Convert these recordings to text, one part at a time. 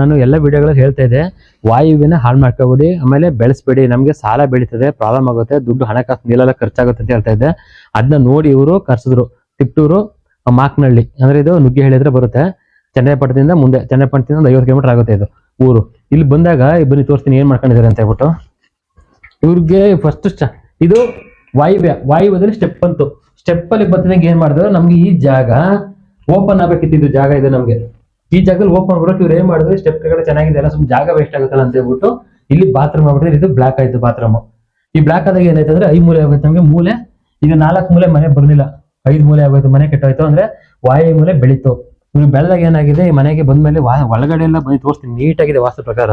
ನಾನು ಎಲ್ಲ ವಿಡಿಯೋಗಳಲ್ಲಿ ಹೇಳ್ತಾ ಇದ್ದೆ, ವಾಯುವಿನ ಹಾಳು ಮಾಡ್ಕೋಬೇಡಿ, ಆಮೇಲೆ ಬೆಳೆಸ್ಬೇಡಿ, ನಮಗೆ ಸಾಲ ಬೆಳೀತದೆ, ಪ್ರಾಬ್ಲಮ್ ಆಗುತ್ತೆ, ದುಡ್ಡು ಹಣಕಾಸು ನೀಲೆಲ್ಲ ಖರ್ಚಾಗುತ್ತೆ ಅಂತ ಹೇಳ್ತಾ ಇದ್ದೆ. ಅದನ್ನ ನೋಡಿ ಇವರು ಕರ್ಸಿದ್ರು. ತಿಪ್ಟೂರು ಮಾಕ್ನಹಳ್ಳಿ ಅಂದ್ರೆ ಇದು ನುಗ್ಗೆ ಹೇಳಿದ್ರೆ ಬರುತ್ತೆ. ಚನ್ನರಾಯಪಟ್ಟಣದಿಂದ ಮುಂದೆ, ಚನ್ನರಾಯಪಟ್ಟಣದಿಂದ 50 ಕಿಲೋಮೀಟರ್ ಆಗುತ್ತೆ ಇದು ಊರು. ಇಲ್ಲಿ ಬಂದಾಗ ಬನ್ನಿ ತೋರಿಸ್ತೀನಿ ಏನ್ ಮಾಡ್ಕೊಂಡಿದ್ದಾರೆ ಅಂತ ಹೇಳ್ಬಿಟ್ಟು. ಇವ್ರಿಗೆ ಫಸ್ಟ್ ಇದು ವಾಯುವ್ಯದಲ್ಲಿ ಸ್ಟೆಪ್ ಅಂತು. ಸ್ಟೆಪ್ ಅಲ್ಲಿ ಬರ್ತಿದಂಗೆ ಏನ್ ಮಾಡಿದ್ರು, ನಮ್ಗೆ ಈ ಜಾಗ ಓಪನ್ ಆಗ್ಬೇಕಿತ್ತು. ಜಾಗ ಇದೆ ನಮ್ಗೆ, ಈ ಜಾಗದಲ್ಲಿ ಓಪನ್ ಬರೋಕೆ ಇವ್ರು ಏನ್ ಮಾಡಿದ್ರು, ಸ್ಟೆಪ್ ಕಡೆ ಚೆನ್ನಾಗಿದೆ ಅಲ್ಲ, ಸುಮ್ಮನೆ ಜಾಗ ವೇಸ್ಟ್ ಆಗುತ್ತಲ್ಲ ಅಂತ ಹೇಳ್ಬಿಟ್ಟು ಇಲ್ಲಿ ಬಾತ್ರೂಮ್ ಆಗ್ಬಿಟ್ಟಿದ್ರೆ. ಇದು ಬ್ಲಾಕ್ ಆಯ್ತು ಬಾತ್ರೂಮ್. ಈ ಬ್ಲಾಕ್ ಆದಾಗ ಏನಾಯ್ತು ಅಂದ್ರೆ 5 ಮೂಲೆ ಆಗುತ್ತೆ ನಮ್ಗೆ. ಮೂಲೆ ಈಗ 4 ಮೂಲೆ ಮನೆ ಬರ್ಲಿಲ್ಲ, 5 ಮೂಲೆ ಆಗೋಯ್ತು, ಮನೆ ಕೆಟ್ಟೋಯ್ತು. ಅಂದ್ರೆ ವಾಯು ಮೂಲೆ ಬೆಳೀತು. ಇವ್ರು ಬೆಳೆದಾಗ ಏನಾಗಿದೆ, ಈ ಮನೆಗೆ ಬಂದ್ಮೇಲೆ ಒಳಗಡೆ ಎಲ್ಲ ಬಂದು ತೋರಿಸ್ತೀನಿ, ನೀಟಾಗಿದೆ ವಾಸ್ತು ಪ್ರಕಾರ.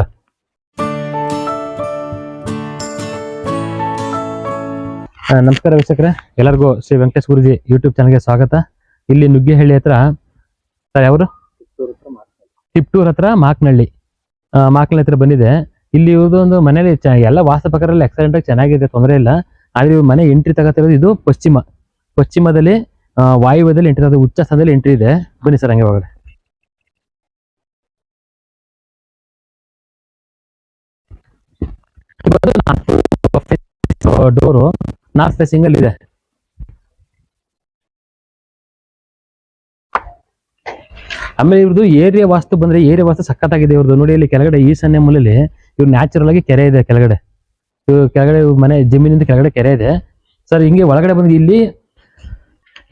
ನಮಸ್ಕಾರ ವೀಕ್ಷಕರೇ, ಎಲ್ಲರಿಗೂ ಶ್ರೀ ವೆಂಕಟೇಶ್ ಗುರುಜಿ ಯೂಟ್ಯೂಬ್ ಚಾನಲ್ಗೆ ಸ್ವಾಗತ. ಇಲ್ಲಿ ನುಗ್ಗೇಹಳ್ಳಿ ಹತ್ರ ಸರ್, ಯಾವರು ತಿಪ್ಟೂರ್ ಹತ್ರ ಮಾಕ್ನಹಳ್ಳಿ ಹತ್ರ ಬಂದಿದೆ. ಇಲ್ಲಿ ಇವ್ರದೊಂದು ಮನೇಲಿ ಎಲ್ಲ ವಾಸ್ತು ಪ್ರಕಾರ ಎಕ್ಸಲೆಂಟ್ ಆಗಿ ಚೆನ್ನಾಗಿದೆ, ತೊಂದರೆ ಇಲ್ಲ. ಆದ್ರೆ ಇವ್ರ ಮನೆ ಎಂಟ್ರಿ ತಗೋತಿರೋದು ಇದು ಪಶ್ಚಿಮದಲ್ಲಿ ವಾಯುವ್ಯದಲ್ಲಿ ಎಂಟ್ರಿ ತಗೋದು, ಉಚ್ಚ ಸ್ಥಾನದಲ್ಲಿ ಎಂಟ್ರಿ ಇದೆ. ಬನ್ನಿ ಸರ್ ಹಂಗೆ ಒಳಗಡೆ. ಡೋರು ನಾರ್ತ್ ಫೇಸಿಂಗ್ ಅಲ್ಲಿ ಇದೆ. ಆಮೇಲೆ ಇವ್ರದ್ದು ಏರಿಯಾ ವಾಸ್ತು ಬಂದ್ರೆ ಏರಿಯಾ ವಾಸ್ತು ಸಖತ್ತಾಗಿದೆ ಇವ್ರದ್ದು. ನೋಡಿ ಇಲ್ಲಿ ಕೆಳಗಡೆ ಈಶಾನ್ಯ ಮೂಲೆಯಲ್ಲಿ ಇವ್ರು ನ್ಯಾಚುರಲ್ ಆಗಿ ಕೆರೆ ಇದೆ ಕೆಳಗಡೆ. ಕೆಳಗಡೆ ಮನೆ ಜಮೀನಿಂದ ಕೆಳಗಡೆ ಕೆರೆ ಇದೆ ಸರ್. ಹಿಂಗೆ ಒಳಗಡೆ ಬಂದು ಇಲ್ಲಿ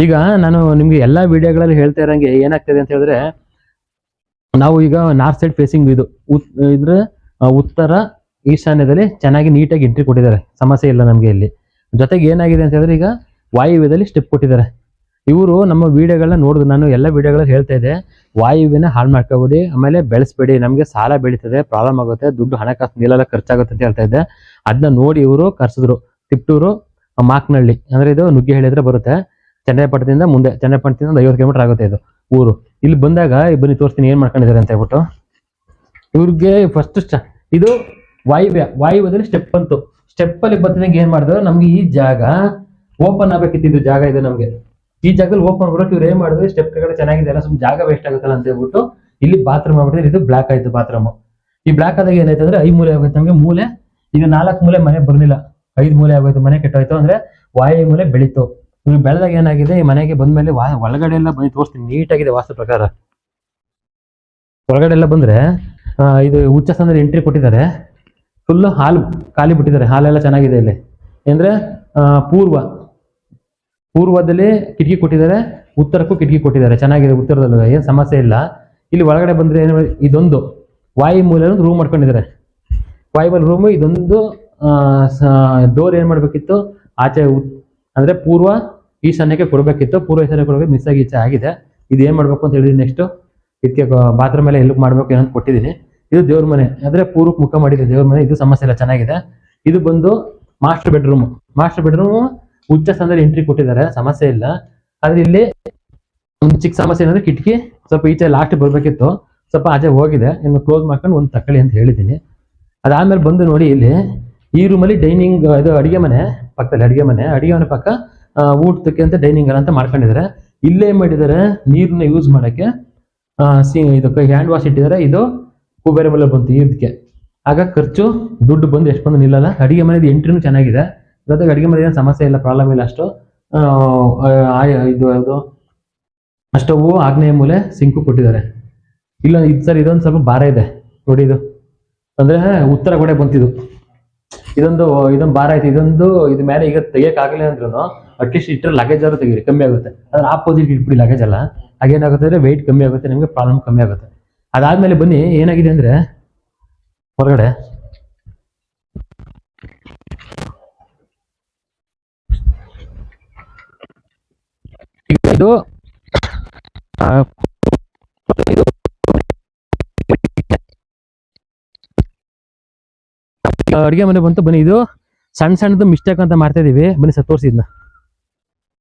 ಈಗ ನಾನು ನಿಮ್ಗೆ ಎಲ್ಲಾ ವಿಡಿಯೋಗಳಲ್ಲಿ ಹೇಳ್ತಾ ಇರಂಗೆ ಏನಾಗ್ತದೆ ಅಂತ ಹೇಳಿದ್ರೆ, ನಾವು ಈಗ ನಾರ್ತ್ ಸೈಡ್ ಫೇಸಿಂಗ್ ಇದು ಇದ್ರ ಉತ್ತರ ಈಶಾನ್ಯದಲ್ಲಿ ಚೆನ್ನಾಗಿ ನೀಟಾಗಿ ಎಂಟ್ರಿ ಕೊಟ್ಟಿದ್ದಾರೆ, ಸಮಸ್ಯೆ ಇಲ್ಲ ನಮ್ಗೆ ಇಲ್ಲಿ. ಜೊತೆಗೆ ಏನಾಗಿದೆ ಅಂತ ಹೇಳಿದ್ರೆ, ಈಗ ವಾಯುವ್ಯದಲ್ಲಿ ಸ್ಟೆಪ್ ಕೊಟ್ಟಿದ್ದಾರೆ. ಇವರು ನಮ್ಮ ವಿಡಿಯೋಗಳನ್ನ ನೋಡಿದ್ರು, ನಾನು ಎಲ್ಲ ವಿಡಿಯೋಗಳಲ್ಲಿ ಹೇಳ್ತಾ ಇದ್ದೆ, ವಾಯುವಿನ ಹಾಳು ಮಾಡ್ಕೋಬೇಡಿ, ಆಮೇಲೆ ಬೆಳೆಸ್ಬೇಡಿ, ನಮಗೆ ಸಾಲ ಬೆಳೀತದೆ, ಪ್ರಾಬ್ಲಮ್ ಆಗುತ್ತೆ, ದುಡ್ಡು ಹಣಕಾಸು ನೀಲೆಲ್ಲ ಖರ್ಚಾಗುತ್ತೆ ಅಂತ ಹೇಳ್ತಾ ಇದ್ದೆ. ಅದನ್ನ ನೋಡಿ ಇವರು ಕರ್ಸಿದ್ರು. ತಿಪ್ಟೂರು ಮಾಕ್ನಹಳ್ಳಿ ಅಂದ್ರೆ ಇದು ನುಗ್ಗೆ ಹೇಳಿದ್ರೆ ಬರುತ್ತೆ. ಚನ್ನರಾಯಪಟ್ಟಣದಿಂದ ಮುಂದೆ, ಚನ್ನರಾಯಪಟ್ಟಣದಿಂದ 50 ಕಿಲೋಮೀಟರ್ ಆಗುತ್ತೆ ಇದು ಊರು. ಇಲ್ಲಿ ಬಂದಾಗ ಬನ್ನಿ ತೋರಿಸ್ತೀನಿ ಏನ್ ಮಾಡ್ಕೊಂಡಿದ್ದಾರೆ ಅಂತ ಹೇಳ್ಬಿಟ್ಟು. ಇವ್ರಿಗೆ ಫಸ್ಟ್ ಇದು ವಾಯುವ್ಯದಲ್ಲಿ ಸ್ಟೆಪ್ ಅಂತು. ಸ್ಟೆಪ್ ಅಲ್ಲಿ ಬರ್ತಿದಂಗೆ ಏನ್ ಮಾಡಿದ್ರು, ನಮ್ಗೆ ಈ ಜಾಗ ಓಪನ್ ಆಗ್ಬೇಕಿತ್ತು. ಜಾಗ ಇದೆ ನಮ್ಗೆ, ಈ ಜಾಗದಲ್ಲಿ ಓಪನ್ ಬರೋಕೆ ಇವ್ರು ಏನ್ ಮಾಡಿದ್ರು, ಸ್ಟೆಪ್ ಕಡೆ ಚೆನ್ನಾಗಿದೆ ಅಲ್ಲ, ಸುಮ್ಮನೆ ಜಾಗ ವೇಸ್ಟ್ ಆಗುತ್ತಲ್ಲ ಅಂತ ಹೇಳ್ಬಿಟ್ಟು ಇಲ್ಲಿ ಬಾತ್ರೂಮ್ ಆಗ್ಬಿಟ್ಟಿದ್ರೆ. ಇದು ಬ್ಲಾಕ್ ಆಯ್ತು ಬಾತ್ರೂಮ್. ಈ ಬ್ಲಾಕ್ ಆದಾಗ ಏನಾಯ್ತು ಅಂದ್ರೆ 5 ಮೂಲೆ ಆಗೋಯ್ತು ನಮ್ಗೆ. ಮೂಲೆ ಈಗ 4 ಮೂಲೆ ಮನೆ ಬರ್ಲಿಲ್ಲ, 5 ಮೂಲೆ ಆಗೋಯ್ತು, ಮನೆ ಕೆಟ್ಟೋಯ್ತು. ಅಂದ್ರೆ ವಾಯು ಮೂಲೆ ಬೆಳೀತು. ಇವ್ರು ಬೆಳೆದಾಗ ಏನಾಗಿದೆ, ಈ ಮನೆಗೆ ಬಂದ್ಮೇಲೆ ಒಳಗಡೆ ಎಲ್ಲ ಬಂದು ತೋರಿಸ್ತೀನಿ, ನೀಟಾಗಿದೆ ವಾಸ್ತು ಪ್ರಕಾರ. ಒಳಗಡೆ ಎಲ್ಲ ಬಂದ್ರೆ ಇದು ಉಚ್ಚ ಸ್ಥಾನದಲ್ಲಿ ಎಂಟ್ರಿ ಕೊಟ್ಟಿದ್ದಾರೆ. ಫುಲ್ ಹಾಲು ಖಾಲಿ ಬಿಟ್ಟಿದ್ದಾರೆ, ಹಾಲೆಲ್ಲ ಚೆನ್ನಾಗಿದೆ ಇಲ್ಲಿ. ಅಂದ್ರೆ ಪೂರ್ವದಲ್ಲಿ ಕಿಟಕಿ ಕೊಟ್ಟಿದ್ದಾರೆ, ಉತ್ತರಕ್ಕೂ ಕಿಟಕಿ ಕೊಟ್ಟಿದ್ದಾರೆ, ಚೆನ್ನಾಗಿದೆ. ಉತ್ತರದಲ್ಲೂ ಏನ್ ಸಮಸ್ಯೆ ಇಲ್ಲ. ಇಲ್ಲಿ ಒಳಗಡೆ ಬಂದ್ರೆ ಇದೊಂದು ವಾಯು ಮೂಲೆ ರೂಮ್ ಮಾಡ್ಕೊಂಡಿದ್ದಾರೆ. ವಾಯುವಲ್ ರೂಮ್ ಇದೊಂದು ಡೋರ್ ಏನ್ ಮಾಡ್ಬೇಕಿತ್ತು, ಆಚೆ ಅಂದ್ರೆ ಪೂರ್ವ ಈಶಾನ್ಯಕ್ಕೆ ಕೊಡ್ಬೇಕಿತ್ತು, ಪೂರ್ವ ಈಶಾನ್ಯ ಕೊಡ್ಬೇಕು, ಮಿಸ್ ಆಗಿ ಈಚೆ ಆಗಿದೆ. ಇದು ಏನ್ ಮಾಡ್ಬೇಕು ಅಂತ ಹೇಳಿದೀನಿ. ನೆಕ್ಸ್ಟ್ ಇದಕ್ಕೆ ಬಾತ್ರೂಮ್ ಎಲ್ಲ ಎಲ್ಲಿ ಮಾಡ್ಬೇಕು ಏನಂತ ಕೊಟ್ಟಿದ್ದೀನಿ. ಇದು ದೇವ್ರ ಮನೆ, ಅಂದ್ರೆ ಪೂರ್ವಕ್ಕೆ ಮುಖ ಮಾಡಿದೆ ದೇವ್ರ ಮನೆ. ಇದು ಸಮಸ್ಯೆ ಇಲ್ಲ, ಚೆನ್ನಾಗಿದೆ. ಇದು ಬಂದು ಮಾಸ್ಟರ್ ಬೆಡ್ರೂಮ್. ಉಚ್ಚ ಸ್ಥಾನದಲ್ಲಿ ಎಂಟ್ರಿ ಕೊಟ್ಟಿದ್ದಾರೆ, ಸಮಸ್ಯೆ ಇಲ್ಲ. ಆದ್ರೆ ಇಲ್ಲಿ ಒಂದು ಚಿಕ್ಕ ಸಮಸ್ಯೆ ಏನಂದ್ರೆ, ಕಿಟಕಿ ಸ್ವಲ್ಪ ಈಚೆ ಲಾಸ್ಟ್ ಬರ್ಬೇಕಿತ್ತು, ಸ್ವಲ್ಪ ಆಚೆ ಹೋಗಿದೆ. ಇನ್ನು ಕ್ಲೋಸ್ ಮಾಡ್ಕೊಂಡು ಒಂದು ತಕ್ಕಳಿ ಅಂತ ಹೇಳಿದ್ದೀನಿ. ಅದಾದ್ಮೇಲೆ ಬಂದು ನೋಡಿ, ಇಲ್ಲಿ ಈ ರೂಮಲ್ಲಿ ಡೈನಿಂಗ್, ಇದು ಅಡಿಗೆ ಮನೆ ಪಕ್ಕದಲ್ಲಿ, ಅಡಿಗೆ ಮನೆ ಪಕ್ಕ ಊಟಕ್ಕೆ ಅಂತ ಡೈನಿಂಗ್ ಅಂತ ಮಾಡ್ಕೊಂಡಿದ್ದಾರೆ. ಇಲ್ಲೇ ಏನ್ ಮಾಡಿದ್ದಾರೆ, ನೀರನ್ನ ಯೂಸ್ ಮಾಡಕ್ಕೆ ಇದಕ್ಕೆ ಹ್ಯಾಂಡ್ ವಾಶ್ ಇಟ್ಟಿದ್ದಾರೆ. ಇದು ಕುಬೇರ ಮೇಲೆ ಬಂತು ಇದಕ್ಕೆ. ಆಗ ಖರ್ಚು ದುಡ್ಡು ಬಂದು ಎಷ್ಟು ಬಂದು ನಿಲ್ಲಲ್ಲ. ಅಡಿಗೆ ಮನೆದು ಎಂಟ್ರಿನೂ ಚೆನ್ನಾಗಿದೆ, ಜೊತೆಗೆ ಅಡಿಗೆ ಮನೆ ಏನು ಸಮಸ್ಯೆ ಇಲ್ಲ, ಪ್ರಾಬ್ಲಮ್ ಇಲ್ಲ ಅಷ್ಟು. ಇದು ಯಾವುದು ಸ್ಟವ್ ಆಗ್ನೇಯ ಮೂಲೆ ಸಿಂಕು ಕೊಟ್ಟಿದ್ದಾರೆ. ಇಲ್ಲ ಇದು ಸರ್, ಇದೊಂದು ಸ್ವಲ್ಪ ಭಾರ ಇದೆ ನೋಡಿ. ಇದು ಅಂದ್ರೆ ಉತ್ತರ ಗೋಡೆ ಬಂತಿದ್ದು, ಇದೊಂದು ಭಾರ ಐತಿ. ಇದು ಮೇಲೆ ಈಗ ತೆಗಿಯಕ್ ಆಗಿಲ್ಲ ಅಂದ್ರೂ ಅಟ್ಲೀಸ್ಟ್ ಇಟ್ಟರೆ ಲಗೇಜ್ ಆದ್ರೂ ತೆಗೀರಿ, ಕಮ್ಮಿ ಆಗುತ್ತೆ. ಅದ್ರ ಆಪೋಸಿಟ್ ಇಟ್ಬಿಡಿ ಲಗೇಜ್ ಎಲ್ಲ. ಹಾಗೇನಾಗುತ್ತೆ ಅಂದ್ರೆ ವೆಯ್ಟ್ ಕಮ್ಮಿ ಆಗುತ್ತೆ, ನಿಮ್ಗೆ ಪ್ರಾಬ್ಲಮ್ ಕಮ್ಮಿ ಆಗುತ್ತೆ. ಅದಾದ್ಮೇಲೆ ಬನ್ನಿ ಏನಾಗಿದೆ ಅಂದ್ರೆ, ಹೊರಗಡೆ ಇದು ಅಡಿಗೆ ಮನೆ ಬಂತು. ಬನ್ನಿ, ಇದು ಸಣ್ಣದು ಮಿಸ್ಟೇಕ್ ಅಂತ ಮಾಡ್ತಾ ಇದೀವಿ. ಬನ್ನಿ ಸರ್ ತೋರಿಸಿದ್ನ.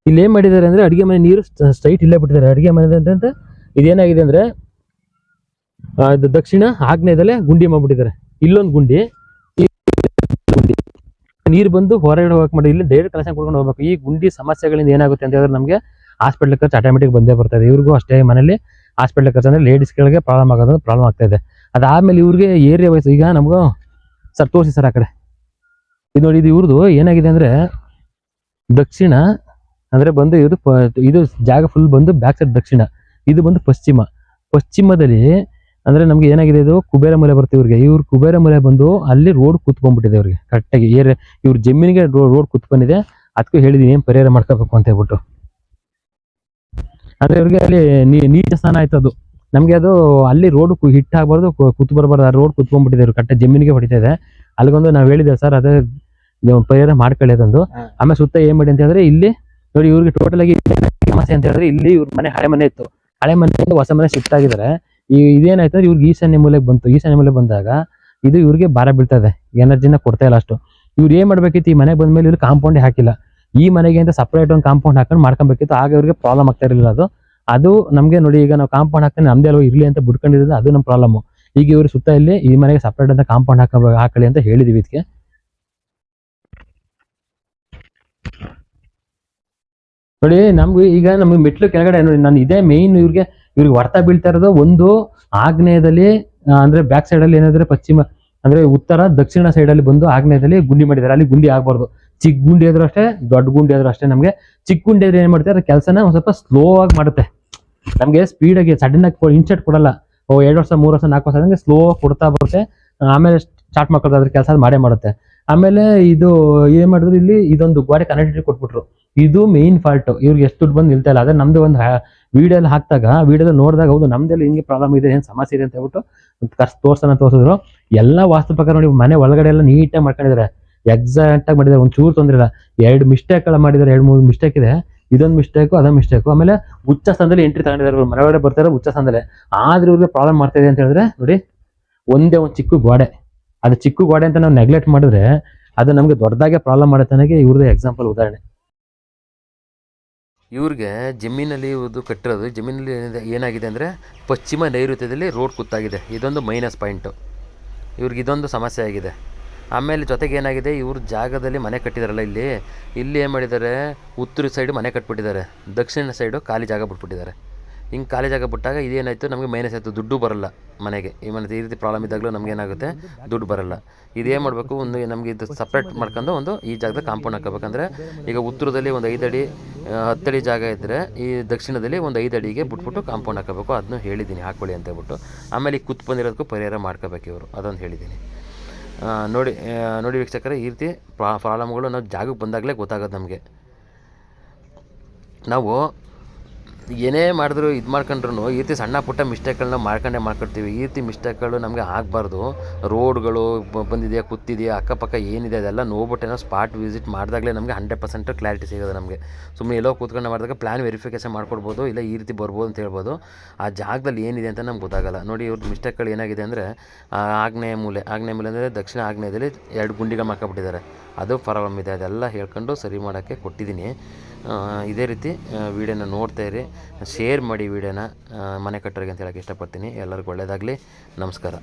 ಇಲ್ಲಿ ಏನ್ ಮಾಡಿದ್ದಾರೆ ಅಂದ್ರೆ, ಅಡಿಗೆ ಮನೆ ನೀರು ಸ್ಟ್ರೈಟ್ ಇಲ್ಲೇ ಬಿಟ್ಟಿದ್ದಾರೆ. ಅಡಿಗೆ ಮನೆ ಅಂತ ಇದೇನಾಗಿದೆ ಅಂದ್ರೆ, ಇದು ದಕ್ಷಿಣ ಆಗ್ನೇಯದಲ್ಲೇ ಗುಂಡಿ ಮಾಡ್ಬಿಟ್ಟಿದ್ದಾರೆ. ಇಲ್ಲೊಂದು ಗುಂಡಿ, ನೀರು ಬಂದು ಹೊರಗಡೆ ಹೋಗಕ್ ಮಾಡಿ, ಇಲ್ಲಿ ಡೈರೆಕ್ಟ್ ಕನೆಕ್ಷನ್ ಕೊಡ್ಕೊಂಡು ಹೋಗ್ಬೇಕು. ಈ ಗುಂಡಿ ಸಮಸ್ಯೆಗಳಿಂದ ಏನಾಗುತ್ತೆ ಅಂತ ಹೇಳಿದ್ರೆ, ನಮಗೆ ಹಾಸ್ಪಿಟಲ್ ಖರ್ಚು ಆಟೋಮೆಟಿಕ್ ಬಂದೇ ಬರ್ತದೆ. ಇವ್ರಿಗೂ ಅಷ್ಟೇ, ಮನೇಲಿ ಹಾಸ್ಪಿಟಲ್ ಖರ್ಚು ಅಂದ್ರೆ ಲೇಡೀಸ್ಗಳಿಗೆ ಪ್ರಾಬ್ಲಮ್ ಆಗ್ತಾ ಇದೆ. ಅದಾದಮೇಲೆ ಇವ್ರಿಗೆ ಏರಿಯಾ ವಯಸ್ಸು ಈಗ ನಮಗೂ ಸರ್ ತೋರಿಸಿ ಸರ್ ಆ ಕಡೆ ಇದು ನೋಡಿ, ಇದು ಇವ್ರದ್ದು ಏನಾಗಿದೆ ಅಂದರೆ ದಕ್ಷಿಣ ಅಂದರೆ ಬಂದು ಇದು ಜಾಗ ಫುಲ್ ಬಂದು ಬ್ಯಾಕ್ ಸೈಡ್ ದಕ್ಷಿಣ, ಇದು ಬಂದು ಪಶ್ಚಿಮದಲ್ಲಿ ಅಂದರೆ ನಮಗೆ ಏನಾಗಿದೆ, ಇದು ಕುಬೇರ ಮಲೆ ಬರುತ್ತೆ ಇವ್ರಿಗೆ. ಇವ್ರು ಕುಬೇರ ಮಲೆ ಬಂದು ಅಲ್ಲಿ ರೋಡ್ ಕೂತ್ಕೊಂಡ್ಬಿಟ್ಟಿದೆ ಇವ್ರಿಗೆ ಕರೆಕ್ಟಾಗಿ. ಇವ್ರ ಜಮೀನಿಗೆ ರೋಡ್ ಕೂತ್ಕೊಂಡಿದೆ. ಅದಕ್ಕೂ ಹೇಳಿದೀನಿ ಏನು ಪರಿಹಾರ ಮಾಡ್ಕೋಬೇಕು ಅಂತ ಹೇಳ್ಬಿಟ್ಟು. ಅಂದರೆ ಇವ್ರಿಗೆ ಅಲ್ಲಿ ನೀಚ ಸ್ಥಾನ ಆಯ್ತು ಅದು. ನಮಗೆ ಅದು ಅಲ್ಲಿ ರೋಡ್ ಹಿಟ್ ಆಗಬಾರ್ದು, ಕೂತ್ ಬರಬಾರ್ದು, ಆ ರೋಡ್ ಕೂತ್ಕೊಂಡ್ಬಿಟ್ಟಿದೆ ಇವ್ರು ಕರೆಕ್ಟ್ ಜಮೀನಿಗೆ ಹೊಡಿತಾ ಇದೆ. ಅಲ್ಲಿಗೊಂದು ನಾವು ಹೇಳಿದ್ದೇವೆ ಸರ್, ಅದೇ ಪರಿಹಾರ ಮಾಡ್ಕೊಳ್ಳಿ ಅದೊಂದು. ಆಮೇಲೆ ಸುತ್ತ ಏನ್ ಮಾಡಿ ಅಂತ ಹೇಳಿದ್ರೆ ಇಲ್ಲಿ ನೋಡಿ, ಇವ್ರಿಗೆ ಟೋಟಲ್ ಆಗಿ ಸಮಸ್ಯೆ ಅಂತ ಹೇಳಿದ್ರೆ ಇಲ್ಲಿ ಇವ್ರ ಮನೆ ಹಳೆ ಮನೆ ಇತ್ತು, ಹಳೆ ಮನೆಯಿಂದ ಹೊಸ ಮನೆ ಶಿಫ್ಟ್ ಆಗಿದ್ದಾರೆ. ಇದೇನಾಯ್ತು ಅಂದ್ರೆ ಇವ್ರಿಗೆ ಈಶಾನ್ಯ ಮೂಲೆಗೆ ಬಂತು. ಈಶಾನ್ಯ ಮೂಲೆ ಬಂದಾಗ ಇದು ಇವ್ರಿಗೆ ಭಾರ ಬೀಳ್ತದೆ, ಎನರ್ಜಿನ ಕೊಡ್ತಾ ಇಲ್ಲ ಅಷ್ಟು. ಇವ್ರು ಏನ್ ಮಾಡ್ಬೇಕಿತ್ತು, ಈ ಮನೆಗೆ ಬಂದ್ಮೇಲೆ ಇವ್ರು ಕಾಂಪೌಂಡೇ ಹಾಕಿಲ್ಲ. ಈ ಮನೆಗೆ ಅಂತ ಸಪ್ರೇಟ್ ಒಂದು ಕಾಂಪೌಂಡ್ ಹಾಕೊಂಡು ಮಾಡ್ಕೊಬೇಕಿತ್ತು. ಆಗ ಇವ್ರಿಗೆ ಪ್ರಾಬ್ಲಮ್ ಆಗ್ತಾ ಇರಲಿಲ್ಲ. ಅದು ನಮಗೆ ನೋಡಿ, ಈಗ ನಾವು ಕಾಂಪೌಂಡ್ ಹಾಕ್ತಾನೆ ನಮ್ದೇ ಅಲ್ವಾ ಇರ್ಲಿ ಅಂತ ಬಿಡ್ಕೊಂಡಿರೋದು, ಅದು ನಮ್ಮ ಪ್ರಾಬ್ಲಮ್. ಈಗ ಇವ್ರು ಸುತ್ತ ಇಲ್ಲಿ ಈ ಮನೆಗೆ ಸಪ್ರೇಟ್ ಅಂತ ಕಾಂಪೌಂಡ್ ಹಾಕಳಿ ಅಂತ ಹೇಳಿದೀವಿ ಇದಕ್ಕೆ. ನೋಡಿ ನಮ್ಗೆ ಈಗ ನಮ್ಗೆ ಮೆಟ್ಲು ಕೆಳಗಡೆ ನೋಡಿ, ನಾನು ಇದೇ ಮೇಯ್ನ್ ಇವ್ರಿಗೆ ಹೊಡ್ತಾ ಬೀಳ್ತಾ ಇರೋದು. ಒಂದು ಆಗ್ನೇಯದಲ್ಲಿ ಅಂದ್ರೆ ಬ್ಯಾಕ್ ಸೈಡ್ ಅಲ್ಲಿ ಏನಾದ್ರೆ ಪಶ್ಚಿಮ ಅಂದ್ರೆ ಉತ್ತರ ದಕ್ಷಿಣ ಸೈಡ್ ಅಲ್ಲಿ ಬಂದು ಆಗ್ನೇಯದಲ್ಲಿ ಗುಂಡಿ ಮಾಡಿದ್ದಾರೆ. ಅಲ್ಲಿ ಗುಂಡಿ ಆಗ್ಬಾರ್ದು. ಚಿಕ್ಕ ಗುಂಡಿ ಆದ್ರೂ ಅಷ್ಟೇ, ದೊಡ್ಡ ಗುಂಡಿ ಆದ್ರೂ ಅಷ್ಟೇ. ನಮ್ಗೆ ಚಿಕ್ಕ ಗುಂಡಿ ಆದ್ರೆ ಏನ್ ಮಾಡ್ತಾರೆ, ಕೆಲಸನ ಒಂದ್ ಸ್ವಲ್ಪ ಸ್ಲೋ ಆಗಿ ಮಾಡುತ್ತೆ. ನಮ್ಗೆ ಸ್ಪೀಡ್ ಆಗಿ ಸಡನ್ ಆಗಿ ಇನ್ಸ್ಟೆಂಟ್ ಕೊಡಲ್ಲ. 2 ವರ್ಷ 3 ವರ್ಷ 4 ವರ್ಷ ಆದಂಗೆ ಸ್ಲೋ ಕೊಡ್ತಾ ಬರುತ್ತೆ. ಆಮೇಲೆ ಸ್ಟಾರ್ಟ್ ಮಾಡ್ಕೊಳ್ತಾ ಅದ್ರ ಕೆಲಸ ಮಾಡೇ ಮಾಡುತ್ತೆ. ಆಮೇಲೆ ಇದು ಏನ್ ಮಾಡಿದ್ರು, ಇಲ್ಲಿ ಇದೊಂದು ಗೋಡೆ ಕನೆಕ್ಟಿವಿಟಿ ಕೊಟ್ಬಿಟ್ರು. ಇದು ಮೇನ್ ಫಾಲ್ಟ್. ಇವ್ರಿಗೆ ಎಷ್ಟು ದುಡ್ಡು ಬಂದು ನಿಲ್ತಾ ಇಲ್ಲ. ಅದೇ ನಮ್ದು ಒಂದು ವಿಡಿಯೋ ಎಲ್ಲ ಹಾಕ್ದಾಗ ವಿಡಿಯೋದಲ್ಲಿ ನೋಡಿದಾಗ ಹೌದು ನಮ್ದಲ್ಲಿ ಹಿಂಗೆ ಪ್ರಾಬ್ಲಮ್ ಇದೆ, ಏನ್ ಸಮಸ್ಯೆ ಇದೆ ಅಂತ ಹೇಳ್ಬಿಟ್ಟು ತೋರಿಸಿದ್ರು. ಎಲ್ಲ ವಾಸ್ತು ಪ್ರಕಾರ ನೋಡಿ, ಮನೆ ಒಳಗಡೆ ಎಲ್ಲ ನೀಟಾಗಿ ಮಾಡ್ಕೊಂಡಿದ್ದಾರೆ, ಎಕ್ಸಾಕ್ಟ್ ಆಗಿ ಮಾಡಿದ್ದಾರೆ, ಒಂದ್ ಚೂರು ತೊಂದ್ರೆ ಇಲ್ಲ. 2 ಮಿಸ್ಟೇಕ್ ಎಲ್ಲ ಮಾಡಿದ್ದಾರೆ, 2-3 ಮಿಸ್ಟೇಕ್ ಇದೆ. ಇದೊಂದು ಮಿಸ್ಟೇಕು, ಅದೊಂದು ಮಿಸ್ಟೇಕು. ಆಮೇಲೆ ಉಚ್ಚ ಸ್ಥಾನದಲ್ಲಿ ಎಂಟ್ರಿ ತಗೊಂಡಿದ್ದಾರೆ, ಮನೆಯೊಳಗಡೆ ಬರ್ತಾರೆ ಉಚ್ಚ ಸ್ಥಾನದಲ್ಲಿ. ಆದ್ರೆ ಇವ್ರಿಗೆ ಪ್ರಾಬ್ಲಮ್ ಮಾಡ್ತಾ ಇದೆ ಅಂತ ಹೇಳಿದ್ರೆ ನೋಡಿ, ಒಂದೇ ಒಂದು ಚಿಕ್ಕ ಗೋಡೆ. ಅದು ಚಿಕ್ಕ ಗೋಡೆ ಅಂತ ನಾವು ನೆಗ್ಲೆಕ್ಟ್ ಮಾಡಿದ್ರೆ ಅದು ನಮ್ಗೆ ದೊಡ್ಡದಾಗೆ ಪ್ರಾಬ್ಲಮ್ ಮಾಡುತ್ತೆ ಅನ್ನೋಕೆ ಇವ್ರದ್ದು ಎಕ್ಸಾಂಪಲ್ ಉದಾಹರಣೆ. ಇವ್ರಿಗೆ ಜಮೀನಲ್ಲಿ ಇವ್ರದ್ದು ಕಟ್ಟಿರೋದು, ಜಮೀನಲ್ಲಿ ಏನಾಗಿದೆ ಅಂದರೆ ಪಶ್ಚಿಮ ನೈಋತ್ಯದಲ್ಲಿ ರೋಡ್ ಕೂತಾಗಿದೆ. ಇದೊಂದು ಮೈನಸ್ ಪಾಯಿಂಟು. ಇವ್ರಿಗೆ ಇದೊಂದು ಸಮಸ್ಯೆ ಆಗಿದೆ. ಆಮೇಲೆ ಜೊತೆಗೆ ಏನಾಗಿದೆ, ಇವ್ರ ಜಾಗದಲ್ಲಿ ಮನೆ ಕಟ್ಟಿದಾರಲ್ಲ, ಇಲ್ಲಿ ಏನು ಮಾಡಿದ್ದಾರೆ, ಉತ್ತರ ಸೈಡು ಮನೆ ಕಟ್ಬಿಟ್ಟಿದ್ದಾರೆ, ದಕ್ಷಿಣ ಸೈಡು ಖಾಲಿ ಜಾಗ ಬಿಟ್ಬಿಟ್ಟಿದ್ದಾರೆ. ಹಿಂಗೆ ಖಾಲಿ ಜಾಗ ಬಿಟ್ಟಾಗ ಇದೇನಾಯಿತು, ನಮಗೆ ಮೈನಸ್ ಆಯಿತು, ದುಡ್ಡು ಬರಲ್ಲ ಮನೆಗೆ. ಈ ರೀತಿ ಪ್ರಾಬ್ಲಮ್ ಇದ್ದಾಗಲೂ ನಮ್ಗೆ ಏನಾಗುತ್ತೆ, ದುಡ್ಡು ಬರಲ್ಲ. ಇದೇನು ಮಾಡಬೇಕು, ಒಂದು ನಮಗೆ ಇದು ಸಪ್ರೇಟ್ ಮಾಡ್ಕೊಂಡು ಒಂದು ಈ ಜಾಗದ ಕಾಂಪೌಂಡ್ ಹಾಕಬೇಕಂದ್ರೆ, ಈಗ ಉತ್ತರದಲ್ಲಿ ಒಂದು 5 ಅಡಿ 10 ಅಡಿ ಜಾಗ ಇದ್ದರೆ ಈ ದಕ್ಷಿಣದಲ್ಲಿ ಒಂದು 5 ಅಡಿಗೆ ಬಿಟ್ಬಿಟ್ಟು ಕಾಂಪೌಂಡ್ ಹಾಕಬೇಕು. ಅದನ್ನು ಹೇಳಿದ್ದೀನಿ ಹಾಕ್ಕೊಳ್ಳಿ ಅಂತ ಹೇಳ್ಬಿಟ್ಟು. ಆಮೇಲೆ ಈ ಕೂತ್ ಬಂದಿರೋದಕ್ಕೂ ಪರಿಹಾರ ಮಾಡ್ಕೋಬೇಕು ಇವರು, ಅದೊಂದು ಹೇಳಿದ್ದೀನಿ. ನೋಡಿ ವೀಕ್ಷಕರೇ, ಈ ರೀತಿ ಪ್ರಾಬ್ಲಮ್ಗಳು ನಾವು ಜಾಗಕ್ಕೆ ಬಂದಾಗಲೇ ಗೊತ್ತಾಗೋದು ನಮಗೆ. ನಾವು ಏನೇ ಮಾಡಿದ್ರು ಇದು ಮಾಡ್ಕೊಂಡ್ರು ಈ ರೀತಿ ಸಣ್ಣ ಪುಟ್ಟ ಮಿಸ್ಟೇಕ್ಗಳನ್ನ ಮಾಡ್ಕೊಳ್ತೀವಿ. ಈ ರೀತಿ ಮಿಸ್ಟೇಕ್ಗಳು ನಮಗೆ ಆಗಬಾರ್ದು. ರೋಡ್ಗಳು ಬಂದಿದೆಯಾ, ಕೂತಿದೆಯಾ, ಅಕ್ಕಪಕ್ಕ ಏನಿದೆ ಅದೆಲ್ಲ ನೋಡ್ಬಿಟ್ಟೇನೋ ಸ್ಪಾಟ್ ವಿಸಿಟ್ ಮಾಡಿದಾಗಲೇ ನಮಗೆ 100% ಕ್ಲಾರಿಟಿ ಸಿಗೋದು ನಮಗೆ. ಸುಮ್ಮನೆ ಎಲ್ಲೋ ಕೂತ್ಕೊಂಡು ಮಾಡಿದಾಗ ಪ್ಲ್ಯಾನ್ ವೆರಿಫಿಕೇಷನ್ ಮಾಡ್ಕೊಡ್ಬೋದು, ಇಲ್ಲ ಈ ರೀತಿ ಬರ್ಬೋದು ಅಂತ ಹೇಳ್ಬೋದು. ಆ ಜಾಗದಲ್ಲಿ ಏನಿದೆ ಅಂತ ನಮ್ಗೆ ಗೊತ್ತಾಗಲ್ಲ. ನೋಡಿ ಇವ್ರದ್ದು ಮಿಸ್ಟೇಕ್ಗಳು ಏನಾಗಿದೆ ಅಂದರೆ, ಆಗ್ನೇಯ ಮೂಲೆ ಅಂದರೆ ದಕ್ಷಿಣ ಆಗ್ನೇಯದಲ್ಲಿ 2 ಗುಂಡಿಗಳು ಮಾಡ್ಕೊಬಿಟ್ಟಿದ್ದಾರೆ. ಅದು ಪ್ರಾಬ್ಲಮ್ ಇದೆ. ಅದೆಲ್ಲ ಹೇಳ್ಕೊಂಡು ಸರಿ ಮಾಡೋಕ್ಕೆ ಕೊಟ್ಟಿದ್ದೀನಿ. ಇದೇ ರೀತಿ ವೀಡಿಯೋನ ನೋಡ್ತಾ ಇರಿ, ಶೇರ್ ಮಾಡಿ ವೀಡಿಯೋನ ಮನೆ ಕಟ್ಟೋರಿಗೆ ಅಂತ ಹೇಳೋಕ್ಕೆ ಇಷ್ಟಪಡ್ತೀನಿ. ಎಲ್ಲರಿಗೂ ಒಳ್ಳೆಯದಾಗಲಿ. ನಮಸ್ಕಾರ.